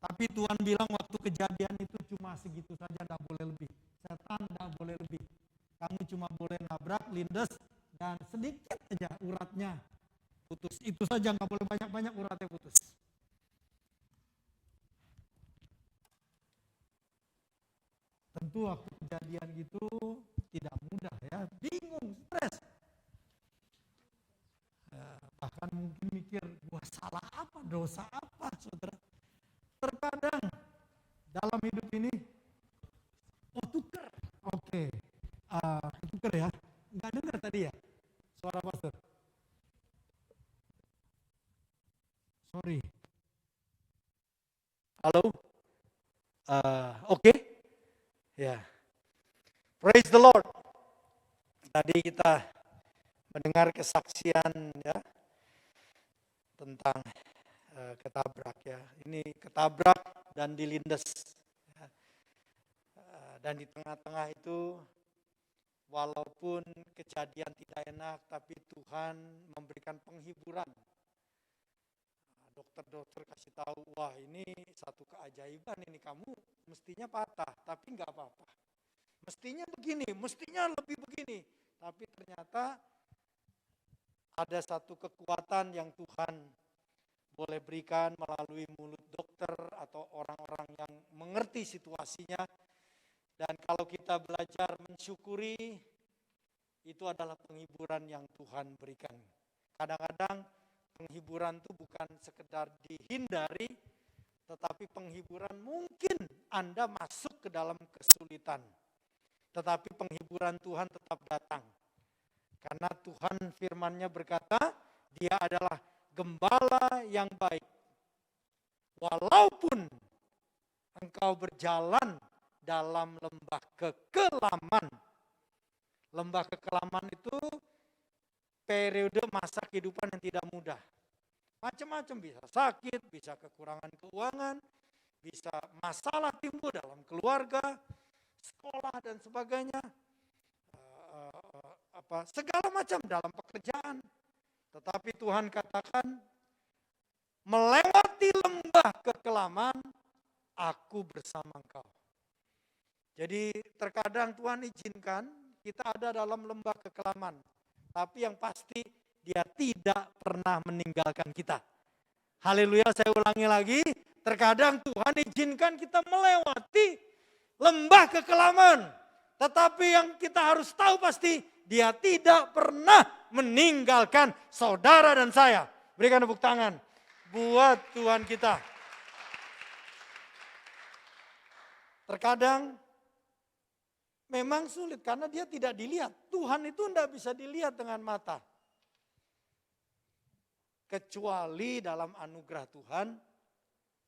Tapi Tuhan bilang waktu kejadian itu cuma segitu saja, tidak boleh lebih. Setan tidak boleh lebih. Kamu cuma boleh nabrak, lindes, dan sedikit saja uratnya putus. Itu saja, nggak boleh banyak-banyak uratnya putus. Tentu waktu kejadian itu tidak mudah ya, bingung, stres. Bahkan mungkin mikir, gua salah apa, dosa apa, saudara. Terkadang dalam hidup ini, tuker. Oke, tuker ya. Nggak dengar tadi ya suara pastor. Sorry. Halo? Oke? Ya. Praise the Lord. Tadi kita mendengar kesaksian ya tentang ketabrak ya. Ini ketabrak dan dilindas. Ya. Dan di tengah-tengah itu walaupun kejadian tidak enak, tapi Tuhan memberikan penghiburan. Dokter-dokter kasih tahu, wah ini satu keajaiban ini, kamu mestinya patah, tapi nggak apa-apa. Mestinya begini, mestinya lebih begini. Tapi ternyata ada satu kekuatan yang Tuhan boleh berikan melalui mulut dokter atau orang-orang yang mengerti situasinya. Dan kalau kita belajar mensyukuri, itu adalah penghiburan yang Tuhan berikan. Kadang-kadang penghiburan itu bukan sekedar dihindari, tetapi penghiburan mungkin Anda masuk ke dalam kesulitan. Tetapi penghiburan Tuhan tetap datang. Karena Tuhan firman-Nya berkata, Dia adalah gembala yang baik. Walaupun engkau berjalan dalam lembah kekelaman. Lembah kekelaman itu periode masa kehidupan yang tidak mudah. Macam-macam, bisa sakit, bisa kekurangan keuangan, bisa masalah timbul dalam keluarga, sekolah dan sebagainya. Segala macam dalam pekerjaan. Tetapi Tuhan katakan, melewati lembah kekelaman, aku bersama engkau. Jadi terkadang Tuhan izinkan kita ada dalam lembah kekelaman. Tapi yang pasti Dia tidak pernah meninggalkan kita. Haleluya, saya ulangi lagi. Terkadang Tuhan izinkan kita melewati lembah kekelaman. Tetapi yang kita harus tahu pasti, Dia tidak pernah meninggalkan saudara dan saya. Berikan tepuk tangan buat Tuhan kita. Terkadang memang sulit karena Dia tidak dilihat. Tuhan itu tidak bisa dilihat dengan mata. Kecuali dalam anugerah Tuhan,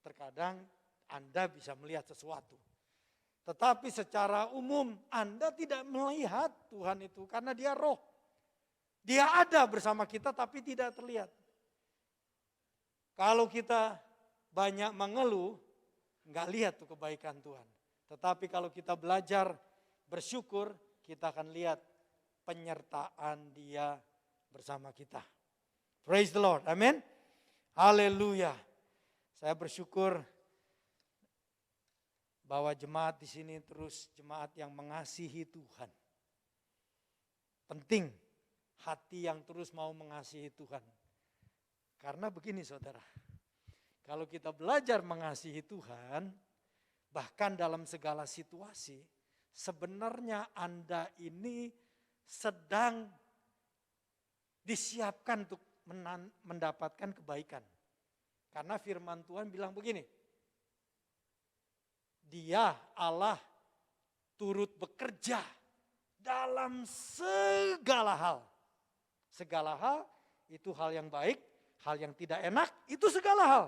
terkadang Anda bisa melihat sesuatu. Tetapi secara umum Anda tidak melihat Tuhan itu karena Dia roh. Dia ada bersama kita tapi tidak terlihat. Kalau kita banyak mengeluh, nggak lihat tuh kebaikan Tuhan. Tetapi kalau kita belajar bersyukur, kita akan lihat penyertaan Dia bersama kita. Praise the Lord, amin. Haleluya. Saya bersyukur bahwa jemaat di sini terus jemaat yang mengasihi Tuhan. Penting hati yang terus mau mengasihi Tuhan. Karena begini saudara, kalau kita belajar mengasihi Tuhan, bahkan dalam segala situasi, sebenarnya Anda ini sedang disiapkan untuk mendapatkan kebaikan. Karena firman Tuhan bilang begini, Dia Allah turut bekerja dalam segala hal. Segala hal itu hal yang baik, hal yang tidak enak, itu segala hal.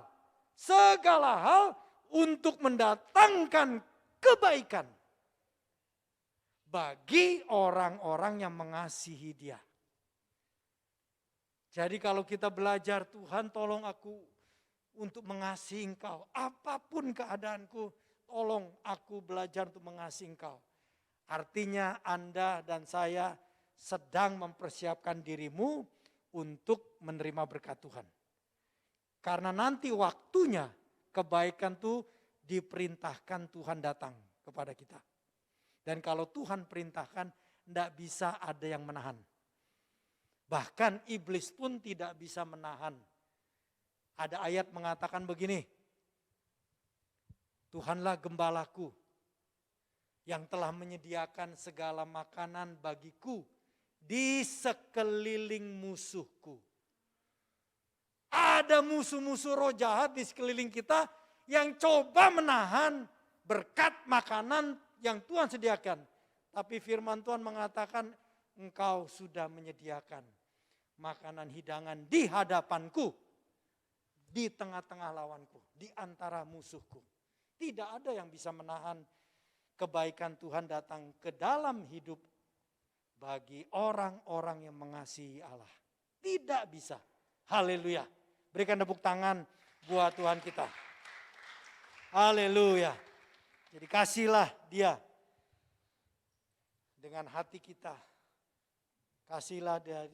Segala hal untuk mendatangkan kebaikan bagi orang-orang yang mengasihi Dia. Jadi kalau kita belajar, Tuhan tolong aku untuk mengasihi Engkau. Apapun keadaanku, tolong aku belajar untuk mengasihi Engkau. Artinya Anda dan saya sedang mempersiapkan dirimu untuk menerima berkat Tuhan. Karena nanti waktunya kebaikan itu diperintahkan Tuhan datang kepada kita. Dan kalau Tuhan perintahkan, tidak bisa ada yang menahan. Bahkan iblis pun tidak bisa menahan. Ada ayat mengatakan begini, Tuhanlah gembalaku yang telah menyediakan segala makanan bagiku di sekeliling musuhku. Ada musuh-musuh roh jahat di sekeliling kita yang coba menahan berkat makanan yang Tuhan sediakan. Tapi firman Tuhan mengatakan, engkau sudah menyediakan makanan hidangan di hadapanku, di tengah-tengah lawanku, di antara musuhku. Tidak ada yang bisa menahan kebaikan Tuhan datang ke dalam hidup bagi orang-orang yang mengasihi Allah. Tidak bisa. Haleluya. Berikan tepuk tangan buat Tuhan kita. Haleluya. Jadi kasihlah Dia dengan hati kita. Kasihlah Dia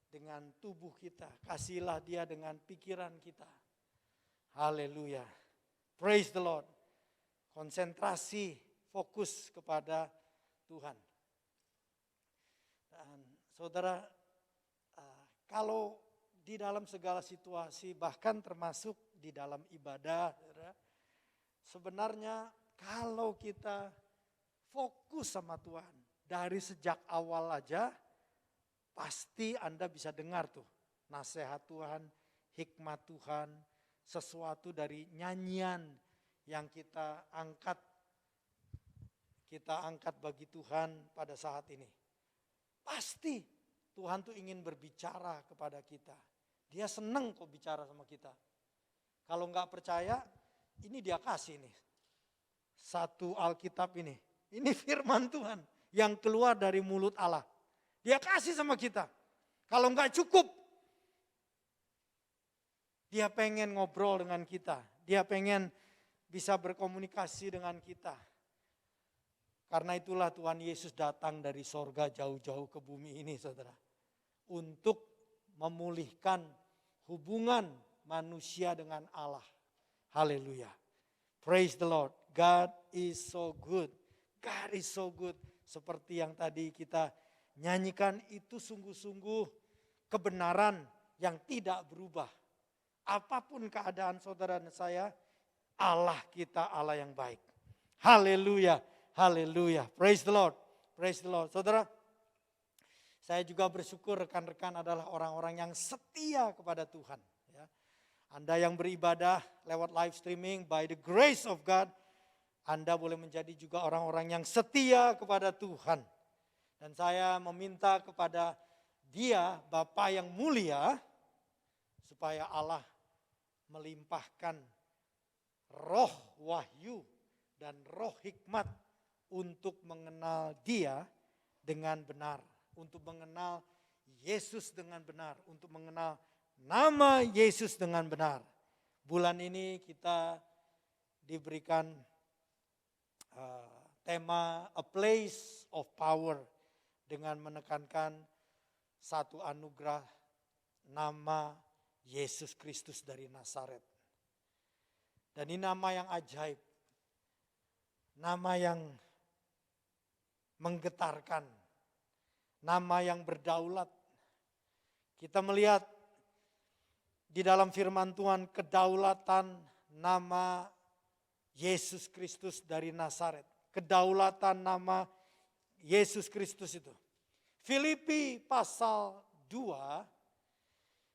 dengan tubuh kita. Kasihlah Dia dengan pikiran kita. Haleluya. Praise the Lord. Konsentrasi, fokus kepada Tuhan. Dan saudara, kalau di dalam segala situasi, bahkan termasuk di dalam ibadah, sebenarnya kalau kita fokus sama Tuhan, dari sejak awal aja, pasti Anda bisa dengar tuh nasihat Tuhan, hikmat Tuhan, sesuatu dari nyanyian yang kita angkat bagi Tuhan pada saat ini. Pasti Tuhan tuh ingin berbicara kepada kita. Dia senang kok bicara sama kita. Kalau nggak percaya, ini dia kasih nih. Satu Alkitab ini. Ini firman Tuhan yang keluar dari mulut Allah. Dia kasih sama kita. Kalau nggak cukup, Dia pengen ngobrol dengan kita. Dia pengen bisa berkomunikasi dengan kita. Karena itulah Tuhan Yesus datang dari sorga jauh-jauh ke bumi ini, saudara. Untuk memulihkan hubungan manusia dengan Allah. Haleluya. Praise the Lord. God is so good. God is so good. Seperti yang tadi kita nyanyikan, itu sungguh-sungguh kebenaran yang tidak berubah. Apapun keadaan saudara dan saya, Allah kita Allah yang baik. Haleluya, haleluya. Praise the Lord, praise the Lord. Saudara, saya juga bersyukur rekan-rekan adalah orang-orang yang setia kepada Tuhan. Ya. Anda yang beribadah lewat live streaming, by the grace of God, Anda boleh menjadi juga orang-orang yang setia kepada Tuhan. Dan saya meminta kepada Dia, Bapa yang mulia, supaya Allah melimpahkan roh wahyu dan roh hikmat untuk mengenal Dia dengan benar. Untuk mengenal Yesus dengan benar. Untuk mengenal nama Yesus dengan benar. Bulan ini kita diberikan tema A Place of Power. Dengan menekankan satu anugerah nama Yesus Kristus dari Nazaret. Dan ini nama yang ajaib. Nama yang menggetarkan. Nama yang berdaulat. Kita melihat di dalam firman Tuhan kedaulatan nama Yesus Kristus dari Nazaret. Kedaulatan nama Yesus Kristus itu. Filipi pasal 2,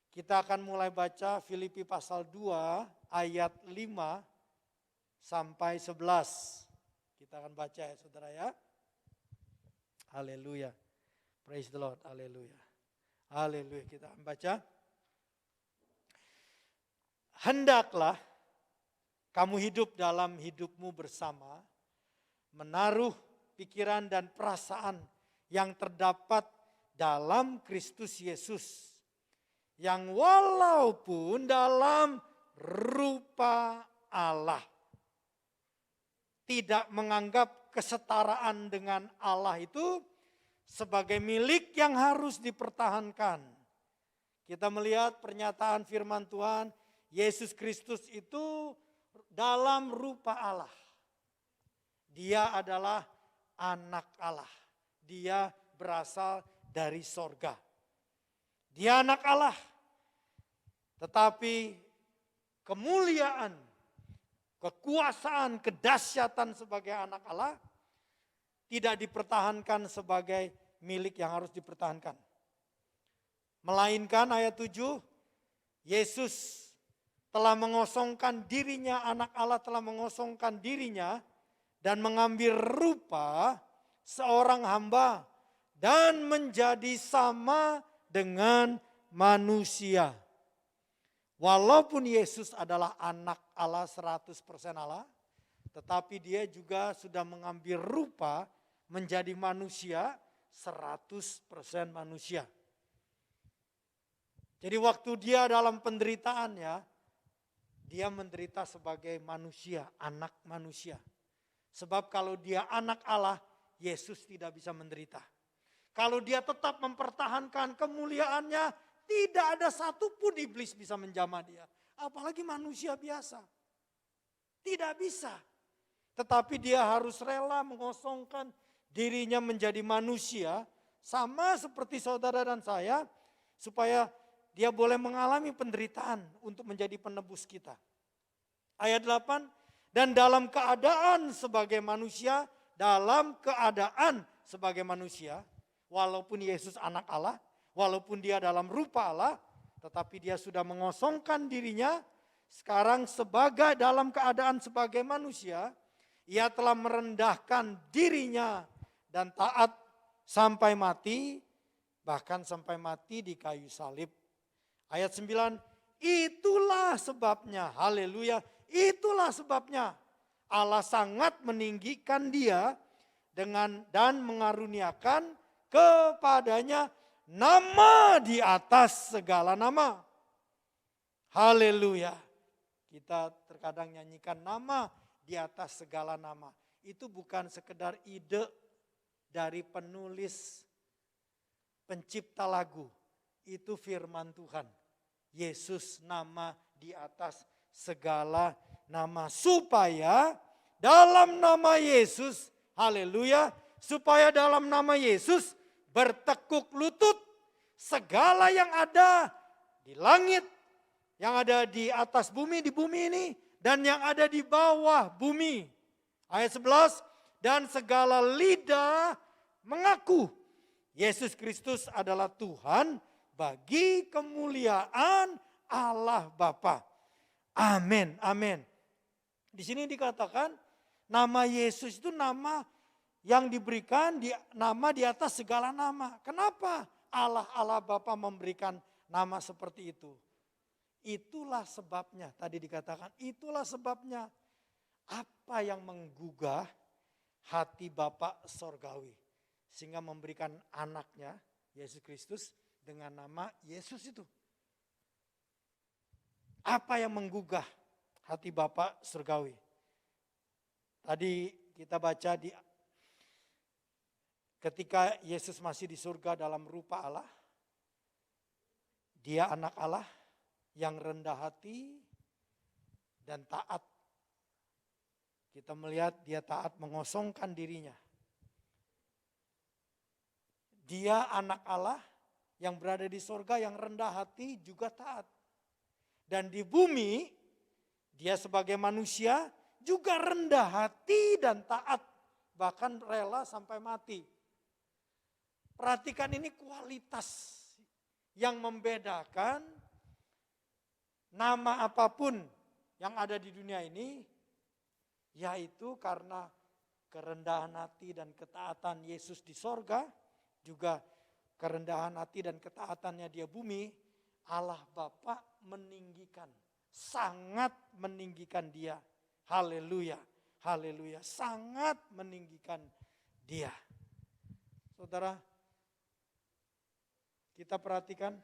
kita akan mulai baca Filipi pasal 2 ayat 5 sampai 11. Kita akan baca ya saudara ya. Haleluya. Praise the Lord. Haleluya. Haleluya. Kita akan baca. Hendaklah kamu hidup dalam hidupmu bersama, menaruh pikiran dan perasaan yang terdapat dalam Kristus Yesus. Yang walaupun dalam rupa Allah, tidak menganggap kesetaraan dengan Allah itu sebagai milik yang harus dipertahankan. Kita melihat pernyataan firman Tuhan, Yesus Kristus itu dalam rupa Allah. Dia adalah anak Allah. Dia berasal dari sorga. Dia anak Allah. Tetapi kemuliaan, kekuasaan, kedahsyatan sebagai anak Allah tidak dipertahankan sebagai milik yang harus dipertahankan. Melainkan ayat 7, Yesus telah mengosongkan dirinya, anak Allah telah mengosongkan dirinya dan mengambil rupa seorang hamba dan menjadi sama dengan manusia. Walaupun Yesus adalah anak Allah 100% Allah, tetapi dia juga sudah mengambil rupa menjadi manusia 100% manusia. Jadi waktu dia dalam penderitaannya, dia menderita sebagai manusia, anak manusia. Sebab kalau dia anak Allah, Yesus tidak bisa menderita. Kalau dia tetap mempertahankan kemuliaannya, tidak ada satupun iblis bisa menjamah dia. Apalagi manusia biasa. Tidak bisa. Tetapi dia harus rela mengosongkan dirinya menjadi manusia. Sama seperti saudara dan saya. Supaya dia boleh mengalami penderitaan untuk menjadi penebus kita. Ayat 8. Dan dalam keadaan sebagai manusia. Dalam keadaan sebagai manusia. Walaupun Yesus anak Allah. Walaupun dia dalam rupa Allah, tetapi dia sudah mengosongkan dirinya. Sekarang dalam keadaan sebagai manusia, ia telah merendahkan dirinya dan taat sampai mati, bahkan sampai mati di kayu salib. Ayat 9, itulah sebabnya, haleluya, itulah sebabnya Allah sangat meninggikan dia dan mengaruniakan kepadanya nama di atas segala nama. Haleluya. Kita terkadang nyanyikan nama di atas segala nama. Itu bukan sekedar ide dari penulis pencipta lagu. Itu firman Tuhan. Yesus nama di atas segala nama. Supaya dalam nama Yesus, haleluya. Supaya dalam nama Yesus bertekuk lutut segala yang ada di langit, yang ada di atas bumi, di bumi ini, dan yang ada di bawah bumi. Ayat 11, dan segala lidah mengaku Yesus Kristus adalah Tuhan bagi kemuliaan Allah Bapa. Amin, amin. Di sini dikatakan nama Yesus itu nama yang diberikan nama di atas segala nama. Kenapa Allah Bapa memberikan nama seperti itu? Itulah sebabnya, tadi dikatakan itulah sebabnya. Apa yang menggugah hati Bapa Sorgawi. Sehingga memberikan anaknya, Yesus Kristus, dengan nama Yesus itu. Apa yang menggugah hati Bapa Surgawi? Tadi kita baca ketika Yesus masih di surga dalam rupa Allah, dia anak Allah yang rendah hati dan taat. Kita melihat dia taat mengosongkan dirinya. Dia anak Allah yang berada di surga yang rendah hati juga taat. Dan di bumi dia sebagai manusia juga rendah hati dan taat. Bahkan rela sampai mati. Perhatikan ini kualitas yang membedakan nama apapun yang ada di dunia ini, yaitu karena kerendahan hati dan ketaatan Yesus di sorga, juga kerendahan hati dan ketaatannya di bumi, Allah Bapa meninggikan, sangat meninggikan dia. Haleluya, haleluya, sangat meninggikan dia. Saudara, kita perhatikan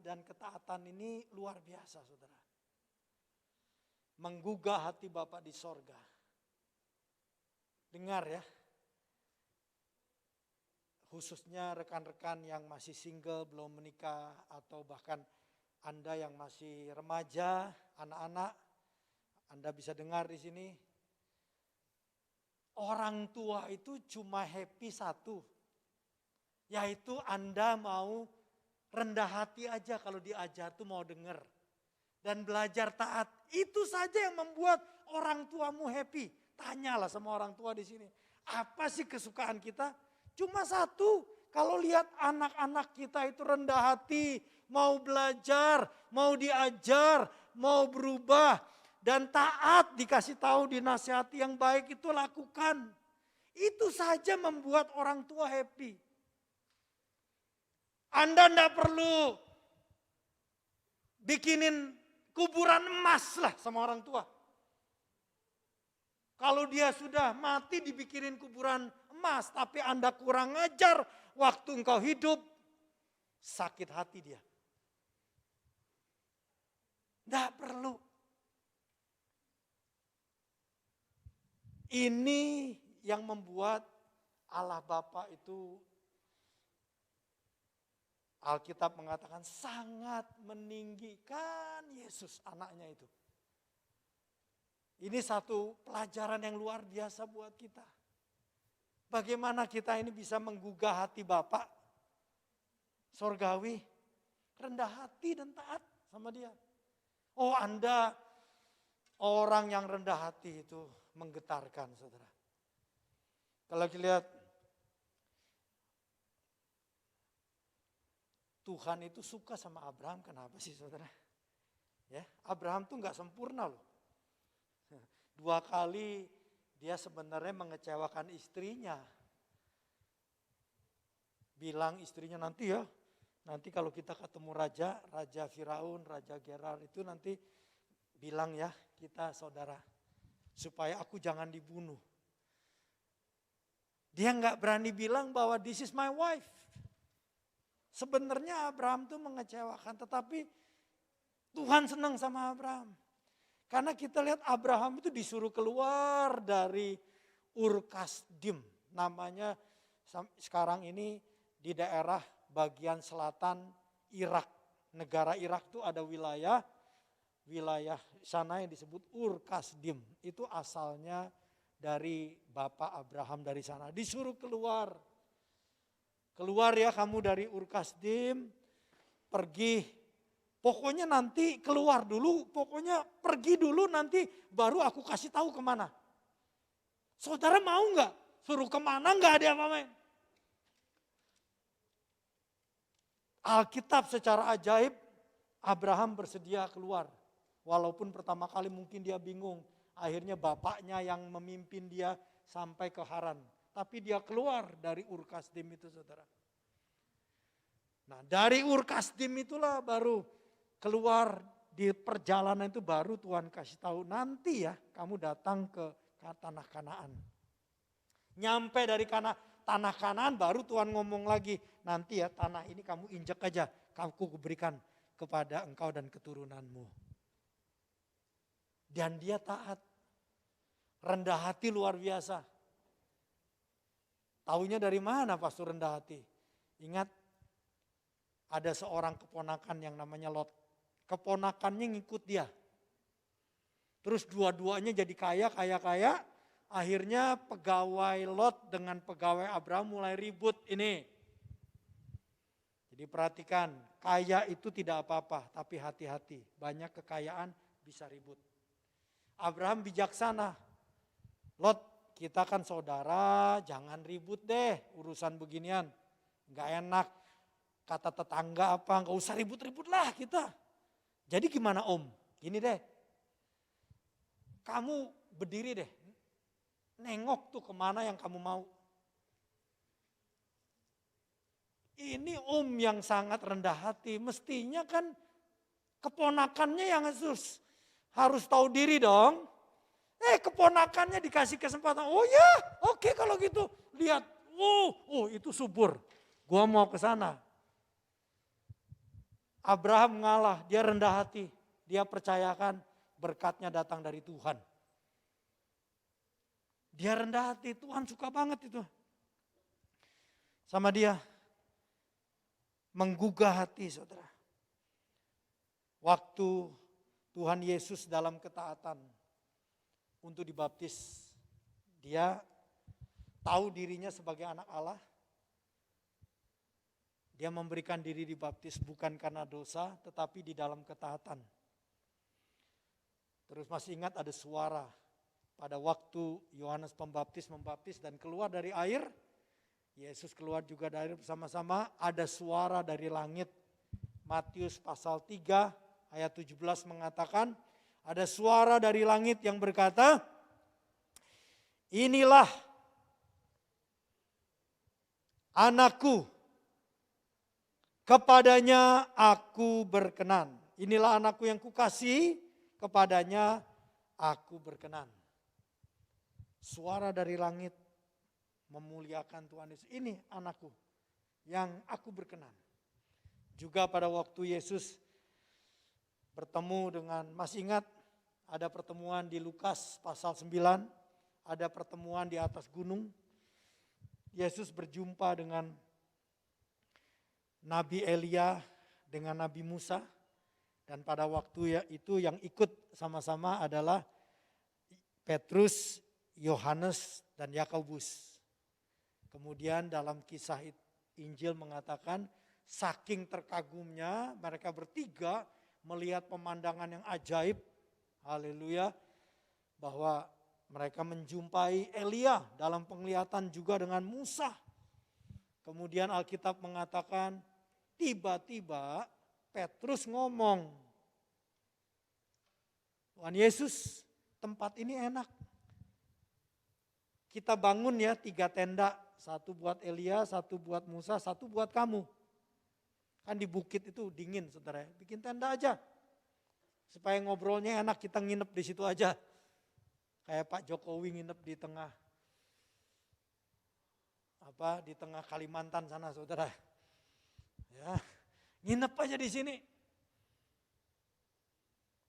dan ketaatan ini luar biasa, saudara. Menggugah hati Bapa di sorga. Dengar ya, khususnya rekan-rekan yang masih single, belum menikah, atau bahkan Anda yang masih remaja, anak-anak, Anda bisa dengar di sini. Orang tua itu cuma happy satu, yaitu Anda mau rendah hati aja kalau diajar tuh mau denger. Dan belajar taat, itu saja yang membuat orang tuamu happy. Tanyalah sama orang tua di sini, apa sih kesukaan kita? Cuma satu, kalau lihat anak-anak kita itu rendah hati, mau belajar, mau diajar, mau berubah, dan taat, dikasih tahu, dinasihati yang baik itu lakukan. Itu saja membuat orang tua happy. Anda tidak perlu bikinin kuburan emas lah sama orang tua. Kalau dia sudah mati dibikinin kuburan emas, tapi Anda kurang ajar waktu engkau hidup, sakit hati dia. Tidak perlu. Ini yang membuat Allah Bapa itu, Alkitab mengatakan sangat meninggikan Yesus anaknya itu. Ini satu pelajaran yang luar biasa buat kita. Bagaimana kita ini bisa menggugah hati Bapa sorgawi, rendah hati dan taat sama dia. Oh, Anda orang yang rendah hati itu menggetarkan, saudara. Kalau kita lihat, Tuhan itu suka sama Abraham, kenapa sih saudara? Ya, Abraham tuh nggak sempurna loh. 2 kali dia sebenarnya mengecewakan istrinya. Bilang istrinya nanti ya, nanti kalau kita ketemu Raja Firaun, Raja Gerar itu nanti bilang ya kita saudara. Supaya aku jangan dibunuh. Dia nggak berani bilang bahwa this is my wife. Sebenarnya Abraham tuh mengecewakan, tetapi Tuhan senang sama Abraham. Karena kita lihat Abraham itu disuruh keluar dari Ur Kasdim. Namanya sekarang ini di daerah bagian selatan Irak. Negara Irak itu ada wilayah sana yang disebut Ur Kasdim. Itu asalnya dari Bapak Abraham dari sana. Disuruh keluar. Keluar ya kamu dari Ur Kasdim, pergi. Pokoknya nanti keluar dulu, pokoknya pergi dulu nanti baru aku kasih tahu kemana. Saudara mau nggak? Suruh kemana nggak ada apa-apa. Alkitab secara ajaib Abraham bersedia keluar. Walaupun pertama kali mungkin dia bingung. Akhirnya bapaknya yang memimpin dia sampai ke Haran. Tapi dia keluar dari Ur Kasdim itu saudara. Nah dari Ur Kasdim itulah baru keluar di perjalanan itu baru Tuhan kasih tahu nanti ya kamu datang ke tanah Kanaan. Nyampe dari tanah Kanaan baru Tuhan ngomong lagi nanti ya tanah ini kamu injek aja, aku berikan kepada engkau dan keturunanmu. Dan dia taat, rendah hati luar biasa. Taunya dari mana pastor rendah hati? Ingat ada seorang keponakan yang namanya Lot. Keponakannya ngikut dia. Terus dua-duanya jadi kaya. Akhirnya pegawai Lot dengan pegawai Abraham mulai ribut ini. Jadi perhatikan, kaya itu tidak apa-apa, tapi hati-hati. Banyak kekayaan bisa ribut. Abraham bijaksana. Lot, kita kan saudara, jangan ribut deh urusan beginian. Enggak enak. Kata tetangga apa, enggak usah ribut-ribut lah kita. Jadi gimana om? Gini deh, kamu berdiri deh, nengok tuh kemana yang kamu mau. Ini om yang sangat rendah hati, mestinya kan keponakannya yang harus tahu diri dong. Keponakannya dikasih kesempatan, oh ya oke kalau gitu, lihat, oh itu subur, gua mau ke sana. Abraham ngalah, dia rendah hati. Dia percayakan berkatnya datang dari Tuhan. Dia rendah hati, Tuhan suka banget itu. Sama dia. Menggugah hati saudara. waktu Tuhan Yesus dalam ketaatan untuk dibaptis, dia tahu dirinya sebagai anak Allah. Dia memberikan diri dibaptis bukan karena dosa, tetapi di dalam ketaatan. Terus masih ingat ada suara pada waktu Yohanes Pembaptis membaptis dan keluar dari air, Yesus keluar juga dari air bersama-sama, ada suara dari langit. Matius pasal 3 ayat 17 mengatakan, ada suara dari langit yang berkata, inilah anakku, kepadanya aku berkenan. Inilah anakku yang kukasihi, kepadanya aku berkenan. Suara dari langit memuliakan Tuhan Yesus. Ini anakku yang aku berkenan. Juga pada waktu Yesus bertemu dengan, masih ingat ada pertemuan di Lukas pasal 9, ada pertemuan di atas gunung. Yesus berjumpa dengan Nabi Elia dengan Nabi Musa, dan pada waktu itu yang ikut sama-sama adalah Petrus, Yohanes, dan Yakobus. Kemudian dalam kisah Injil mengatakan saking terkagumnya mereka bertiga melihat pemandangan yang ajaib, haleluya, bahwa mereka menjumpai Elia dalam penglihatan juga dengan Musa. Kemudian Alkitab mengatakan tiba-tiba Petrus ngomong, Tuhan Yesus, tempat ini enak. Kita bangun ya 3 tenda, satu buat Elia, satu buat Musa, satu buat kamu. Kan di bukit itu dingin saudara, bikin tenda aja. Supaya ngobrolnya enak, kita nginep di situ aja. Kayak Pak Jokowi nginep di tengah di tengah Kalimantan sana saudara. Ya, nginep aja di sini.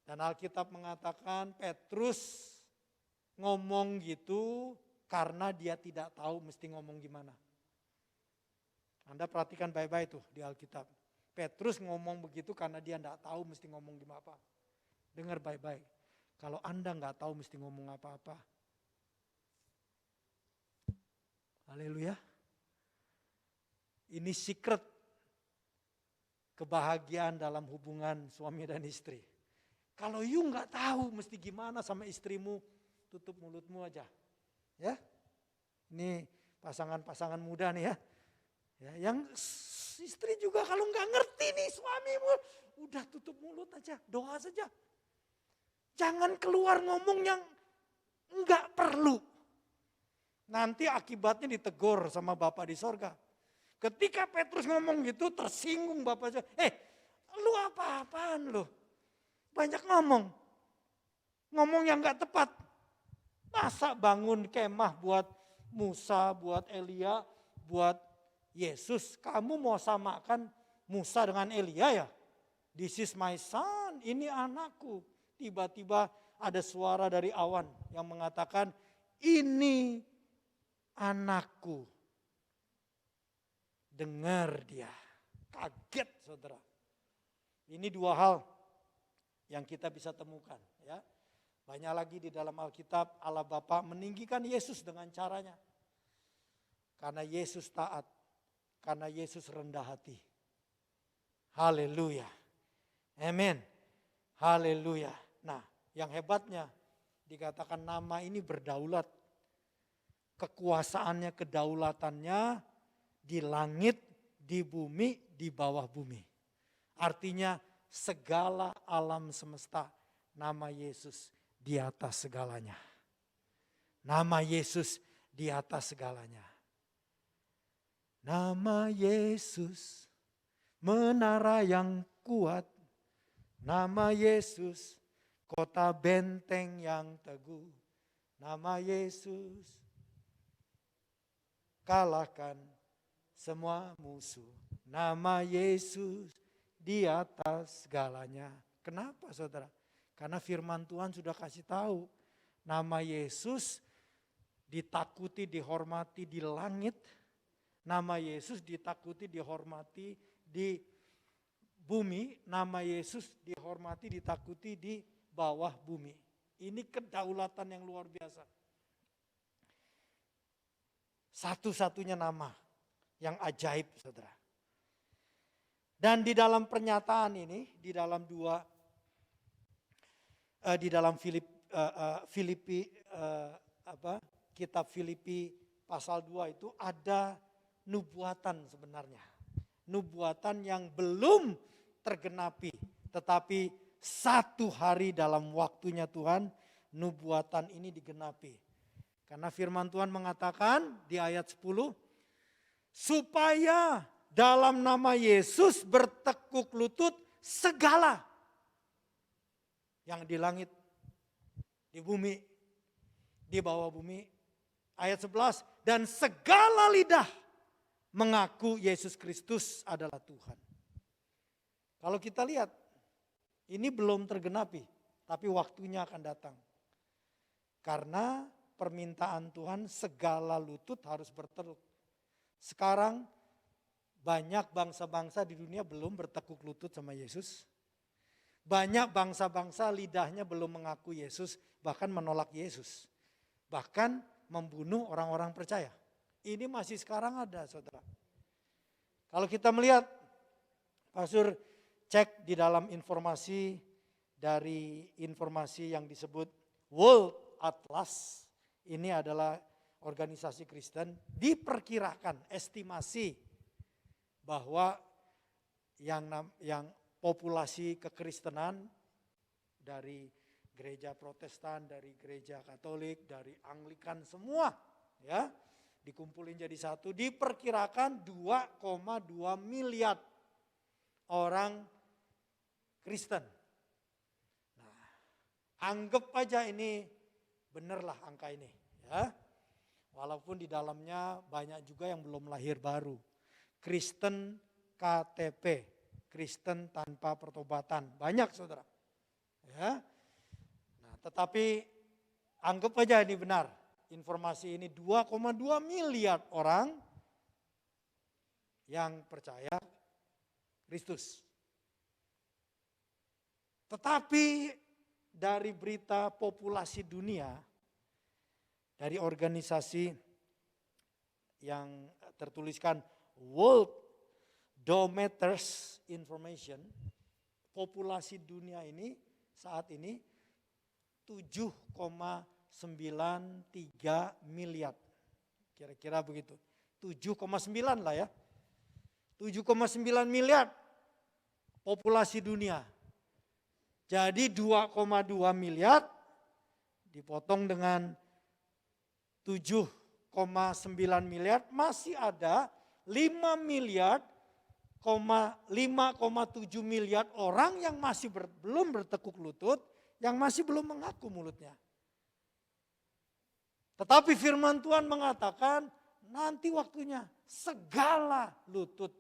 Dan Alkitab mengatakan Petrus ngomong gitu karena dia tidak tahu mesti ngomong gimana. Anda perhatikan baik-baik tuh di Alkitab. Petrus ngomong begitu karena dia tidak tahu mesti ngomong gimana apa. Dengar baik-baik. Kalau Anda nggak tahu mesti ngomong apa-apa. Haleluya. Ini secret kebahagiaan dalam hubungan suami dan istri. Kalau you nggak tahu mesti gimana sama istrimu, tutup mulutmu aja. Ya, ini pasangan-pasangan muda nih ya. Yang istri juga kalau nggak ngerti nih suamimu, udah tutup mulut aja, doa saja. Jangan keluar ngomong yang nggak perlu. Nanti akibatnya ditegur sama Bapak di sorga. Ketika Petrus ngomong gitu tersinggung Bapaknya. Lu apa-apaan lu? Banyak ngomong. Ngomong yang gak tepat. Masa bangun kemah buat Musa, buat Elia, buat Yesus. Kamu mau samakan Musa dengan Elia ya? This is my son, ini anakku. Tiba-tiba ada suara dari awan yang mengatakan, ini anakku. Dengar dia. Kaget saudara. Ini 2 hal yang kita bisa temukan. Ya. Banyak lagi di dalam Alkitab Allah Bapa meninggikan Yesus dengan caranya. Karena Yesus taat. Karena Yesus rendah hati. Haleluya. Amin. Haleluya. Nah, yang hebatnya dikatakan nama ini berdaulat. Kekuasaannya, kedaulatannya di langit, di bumi, di bawah bumi. Artinya segala alam semesta, nama Yesus di atas segalanya. Nama Yesus di atas segalanya. Nama Yesus, menara yang kuat. Nama Yesus, kota benteng yang teguh. Nama Yesus, kalahkan semua musuh. Nama Yesus di atas segalanya. Kenapa saudara? Karena firman Tuhan sudah kasih tahu. Nama Yesus ditakuti, dihormati di langit. Nama Yesus ditakuti, dihormati di bumi, nama Yesus dihormati, ditakuti di bawah bumi. Ini kedaulatan yang luar biasa. Satu-satunya nama yang ajaib, saudara. Dan di dalam pernyataan ini, di dalam kitab Filipi pasal 2 itu ada nubuatan sebenarnya. Nubuatan yang belum tergenapi, tetapi satu hari dalam waktunya Tuhan, nubuatan ini digenapi. Karena firman Tuhan mengatakan di ayat 10, supaya dalam nama Yesus bertekuk lutut segala yang di langit, di bumi, di bawah bumi. Ayat 11, dan segala lidah mengaku Yesus Kristus adalah Tuhan. Kalau kita lihat, ini belum tergenapi, tapi waktunya akan datang. Karena permintaan Tuhan segala lutut harus bertekuk. Sekarang banyak bangsa-bangsa di dunia belum bertekuk lutut sama Yesus. Banyak bangsa-bangsa lidahnya belum mengaku Yesus, bahkan menolak Yesus. Bahkan membunuh orang-orang percaya. Ini masih sekarang ada, saudara. Kalau kita melihat, Pastor cek di dalam informasi dari informasi yang disebut World Atlas. Ini adalah organisasi Kristen, diperkirakan estimasi bahwa yang populasi kekristenan dari gereja Protestan, dari gereja Katolik, dari Anglikan semua ya dikumpulin jadi satu, diperkirakan 2,2 miliar orang Kristen. Nah, anggap aja ini benerlah angka ini ya. Walaupun di dalamnya banyak juga yang belum lahir baru. Kristen KTP, Kristen tanpa pertobatan, banyak saudara. Ya. Nah, tetapi anggap aja ini benar. Informasi ini 2,2 miliar orang yang percaya Kristus. Tetapi dari berita populasi dunia, dari organisasi yang tertuliskan World Dometers Information, populasi dunia ini saat ini 7,93 miliar. Kira-kira begitu. 7,9 lah ya. 7,9 miliar populasi dunia. Jadi 2,2 miliar dipotong dengan 7,9 miliar, masih ada 5 miliar, 5,7 miliar orang yang masih belum bertekuk lutut, yang masih belum mengaku mulutnya. Tetapi firman Tuhan mengatakan nanti waktunya segala lutut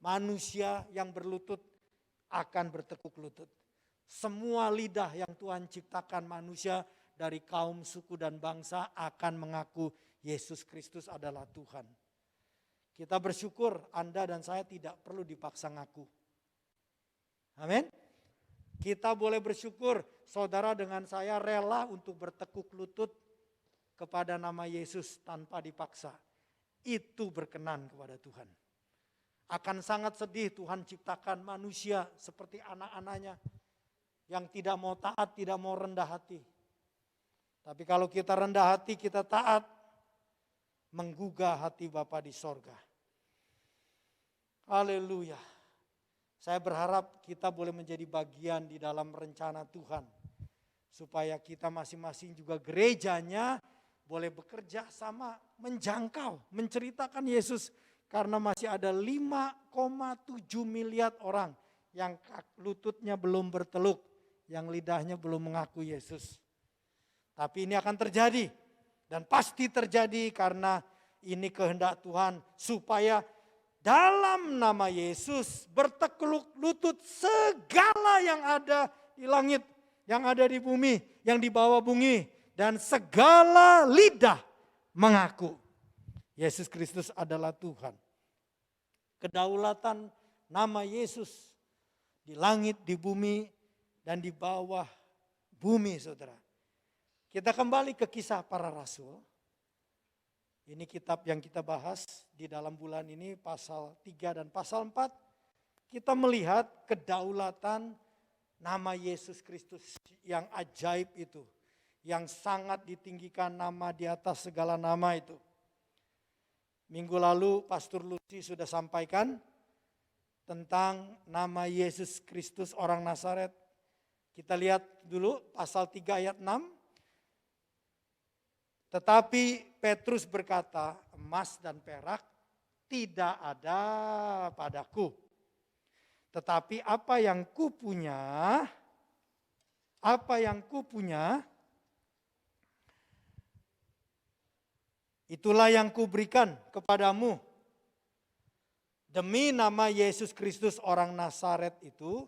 manusia yang berlutut akan bertekuk lutut. Semua lidah yang Tuhan ciptakan manusia dari kaum, suku dan bangsa akan mengaku Yesus Kristus adalah Tuhan. Kita bersyukur Anda dan saya tidak perlu dipaksa ngaku. Amin. Kita boleh bersyukur saudara dengan saya rela untuk bertekuk lutut kepada nama Yesus tanpa dipaksa. Itu berkenan kepada Tuhan. Akan sangat sedih Tuhan ciptakan manusia seperti anak-anaknya yang tidak mau taat, tidak mau rendah hati. Tapi kalau kita rendah hati, kita taat, menggugah hati Bapa di sorga. Haleluya. Saya berharap kita boleh menjadi bagian di dalam rencana Tuhan. Supaya kita masing-masing juga gerejanya boleh bekerja sama, menjangkau, menceritakan Yesus. Karena masih ada 5,7 miliar orang yang lututnya belum berteluk, yang lidahnya belum mengaku Yesus. Tapi ini akan terjadi dan pasti terjadi karena ini kehendak Tuhan supaya dalam nama Yesus bertekuk lutut segala yang ada di langit, yang ada di bumi, yang di bawah bumi, dan segala lidah mengaku Yesus Kristus adalah Tuhan. Kedaulatan nama Yesus di langit, di bumi, dan di bawah bumi, saudara. Kita kembali ke Kisah Para Rasul. Ini kitab yang kita bahas di dalam bulan ini, pasal 3 dan pasal 4. Kita melihat kedaulatan nama Yesus Kristus yang ajaib itu. Yang sangat ditinggikan, nama di atas segala nama itu. Minggu lalu Pastor Lucy sudah sampaikan tentang nama Yesus Kristus orang Nazaret. Kita lihat dulu pasal 3 ayat 6. Tetapi Petrus berkata, emas dan perak tidak ada padaku. Tetapi apa yang kupunya, itulah yang kuberikan kepadamu. Demi nama Yesus Kristus orang Nazaret itu,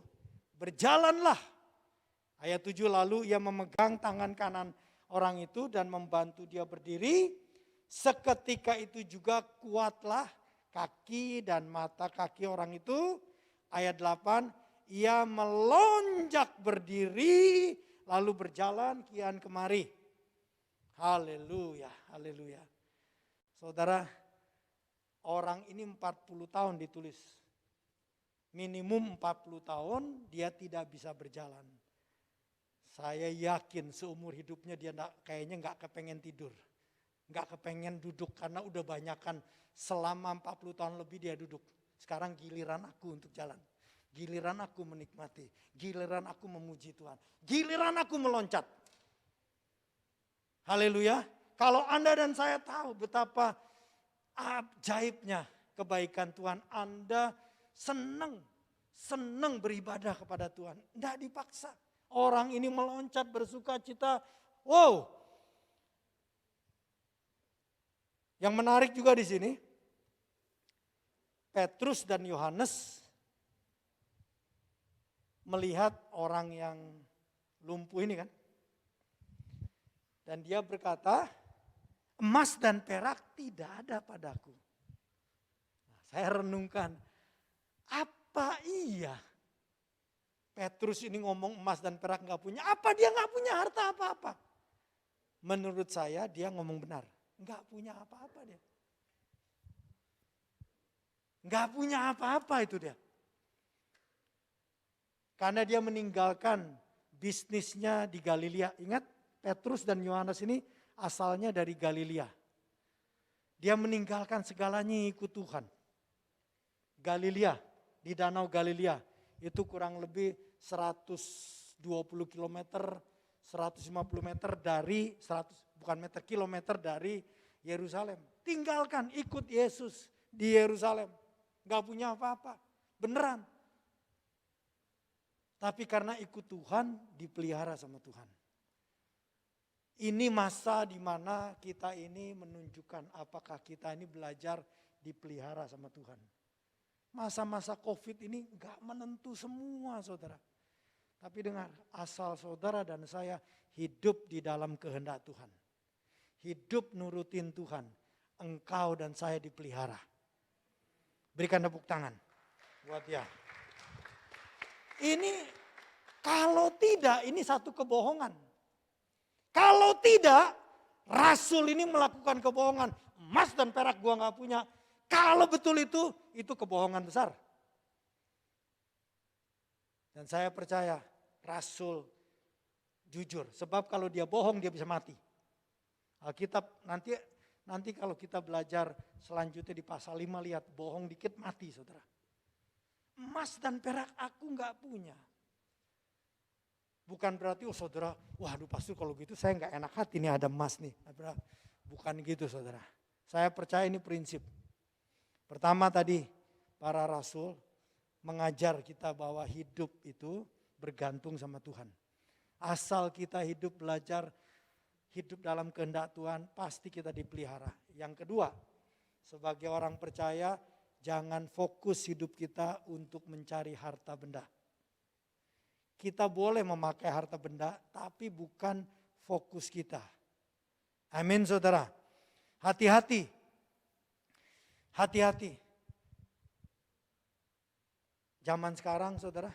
berjalanlah. Ayat 7, lalu ia memegang tangan kanan orang itu dan membantu dia berdiri. Seketika itu juga kuatlah kaki dan mata kaki orang itu. Ayat 8, ia melonjak berdiri lalu berjalan kian kemari. Haleluya, haleluya. Saudara, orang ini 40 tahun ditulis. Minimum 40 tahun dia tidak bisa berjalan. Saya yakin seumur hidupnya dia kayaknya nggak kepengen tidur. Nggak kepengen duduk karena udah banyakan selama 40 tahun lebih dia duduk. Sekarang giliran aku untuk jalan. Giliran aku menikmati. Giliran aku memuji Tuhan. Giliran aku meloncat. Haleluya. Kalau Anda dan saya tahu betapa ajaibnya kebaikan Tuhan, Anda senang beribadah kepada Tuhan. Tidak dipaksa. Orang ini meloncat bersuka cita. Wow. Yang menarik juga di sini, Petrus dan Yohanes melihat orang yang lumpuh ini kan. Dan dia berkata, emas dan perak tidak ada padaku. Nah, saya renungkan, apa iya Petrus ini ngomong emas dan perak nggak punya? Apa dia nggak punya harta apa-apa? Menurut saya dia ngomong benar. Nggak punya apa-apa dia. Nggak punya apa-apa itu dia. Karena dia meninggalkan bisnisnya di Galilea. Ingat, Petrus dan Yohanes ini asalnya dari Galilea. Dia meninggalkan segalanya ikut Tuhan. Galilea, di Danau Galilea, itu kurang lebih 120 km, 150 meter dari, kilometer dari Yerusalem. Tinggalkan, ikut Yesus di Yerusalem. Gak punya apa-apa, beneran. Tapi karena ikut Tuhan, dipelihara sama Tuhan. Ini masa di mana kita ini menunjukkan apakah kita ini belajar dipelihara sama Tuhan. Masa-masa COVID ini gak menentu semua, saudara. Tapi dengar, asal saudara dan saya hidup di dalam kehendak Tuhan. Hidup nurutin Tuhan, engkau dan saya dipelihara. Berikan tepuk tangan buat dia. Ini kalau tidak, ini satu kebohongan. Kalau tidak, Rasul ini melakukan kebohongan. Emas dan perak gua gak punya. Kalau betul itu kebohongan besar. Dan saya percaya Rasul jujur. Sebab kalau dia bohong dia bisa mati. Alkitab nanti kalau kita belajar selanjutnya di pasal 5 lihat bohong dikit mati saudara. Emas dan perak aku gak punya. Bukan berarti saudara, waduh pastor kalau gitu saya gak enak hati nih ada emas nih. Bukan gitu saudara. Saya percaya ini prinsip. Pertama tadi para rasul mengajar kita bahwa hidup itu bergantung sama Tuhan. Asal kita hidup belajar hidup dalam kehendak Tuhan pasti kita dipelihara. Yang kedua, sebagai orang percaya jangan fokus hidup kita untuk mencari harta benda. Kita boleh memakai harta benda tapi bukan fokus kita. Amin saudara. Hati-hati. Hati-hati. Zaman sekarang saudara,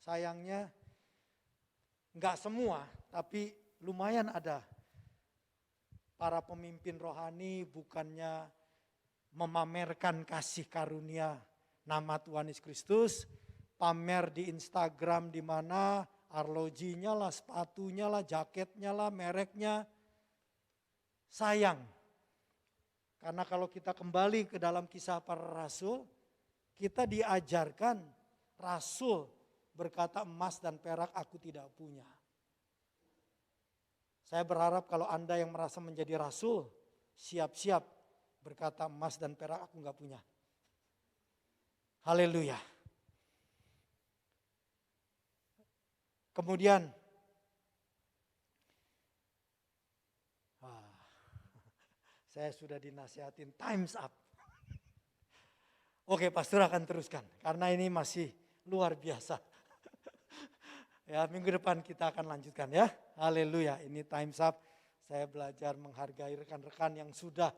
sayangnya enggak semua, tapi lumayan ada para pemimpin rohani bukannya memamerkan kasih karunia nama Tuhan Yesus Kristus, pamer di Instagram di mana arlojinya lah, sepatunya lah, jaketnya lah, mereknya. Sayang. Karena kalau kita kembali ke dalam kisah para rasul, kita diajarkan rasul berkata emas dan perak aku tidak punya. Saya berharap kalau Anda yang merasa menjadi rasul, siap-siap berkata emas dan perak aku enggak punya. Haleluya. Kemudian, saya sudah dinasihatin time's up. Oke, pastor akan teruskan karena ini masih luar biasa. Ya, minggu depan kita akan lanjutkan ya. Haleluya, ini time's up. Saya belajar menghargai rekan-rekan yang sudah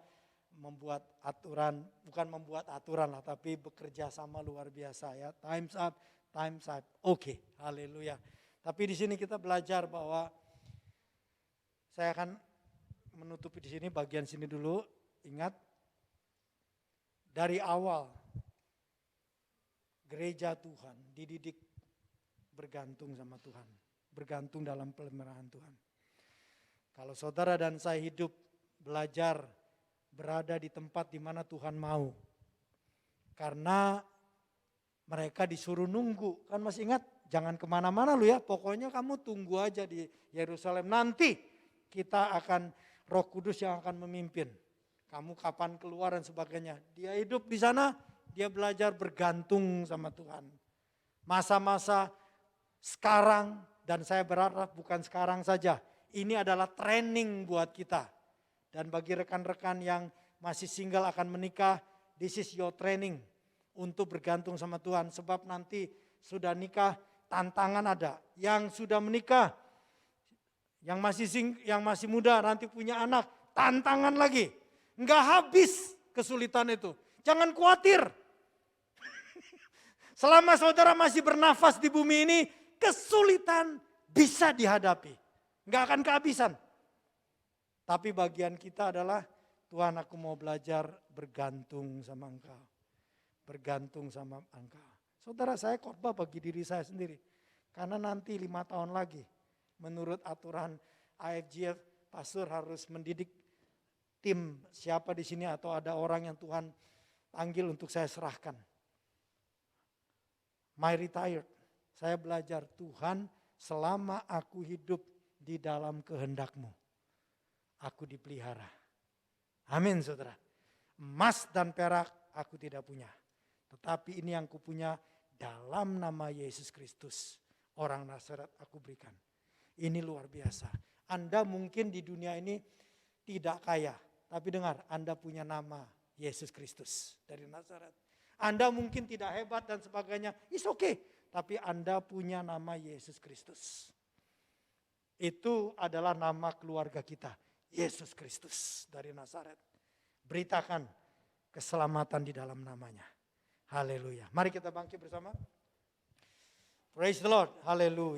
membuat aturan, bukan membuat aturan lah, tapi bekerja sama luar biasa ya. Time's up, time's up. Oke, haleluya. Tapi di sini kita belajar bahwa saya akan menutupi di sini bagian sini dulu. Ingat, dari awal gereja Tuhan dididik bergantung sama Tuhan, bergantung dalam pemeliharaan Tuhan. Kalau saudara dan saya hidup belajar berada di tempat di mana Tuhan mau, karena mereka disuruh nunggu, kan masih ingat? Jangan kemana-mana lu ya, pokoknya kamu tunggu aja di Yerusalem. Nanti kita akan Roh Kudus yang akan memimpin. Kamu kapan keluar dan sebagainya. Dia hidup di sana, dia belajar bergantung sama Tuhan. Masa-masa sekarang, dan saya berharap bukan sekarang saja, ini adalah training buat kita. Dan bagi rekan-rekan yang masih single akan menikah, this is your training untuk bergantung sama Tuhan. Sebab nanti sudah nikah, tantangan ada. Yang sudah menikah, yang masih muda nanti punya anak, tantangan lagi. Enggak habis kesulitan itu. Jangan khawatir. Selama saudara masih bernafas di bumi ini, kesulitan bisa dihadapi. Enggak akan kehabisan. Tapi bagian kita adalah, Tuhan aku mau belajar bergantung sama Engkau. Bergantung sama Engkau. Saudara, saya khotbah bagi diri saya sendiri. Karena nanti 5 tahun lagi, menurut aturan AFGF, pastor harus mendidik tim siapa di sini atau ada orang yang Tuhan panggil untuk saya serahkan. My retired, saya belajar Tuhan selama aku hidup di dalam kehendak-Mu, aku dipelihara. Amin saudara. Emas dan perak aku tidak punya. Tetapi ini yang kupunya dalam nama Yesus Kristus. Orang Nazaret aku berikan. Ini luar biasa. Anda mungkin di dunia ini tidak kaya. Tapi dengar, Anda punya nama Yesus Kristus dari Nazaret. Anda mungkin tidak hebat dan sebagainya. It's okay. Tapi Anda punya nama Yesus Kristus. Itu adalah nama keluarga kita. Yesus Kristus dari Nazaret. Beritakan keselamatan di dalam namanya. Haleluya. Mari kita bangkit bersama. Praise the Lord. Haleluya.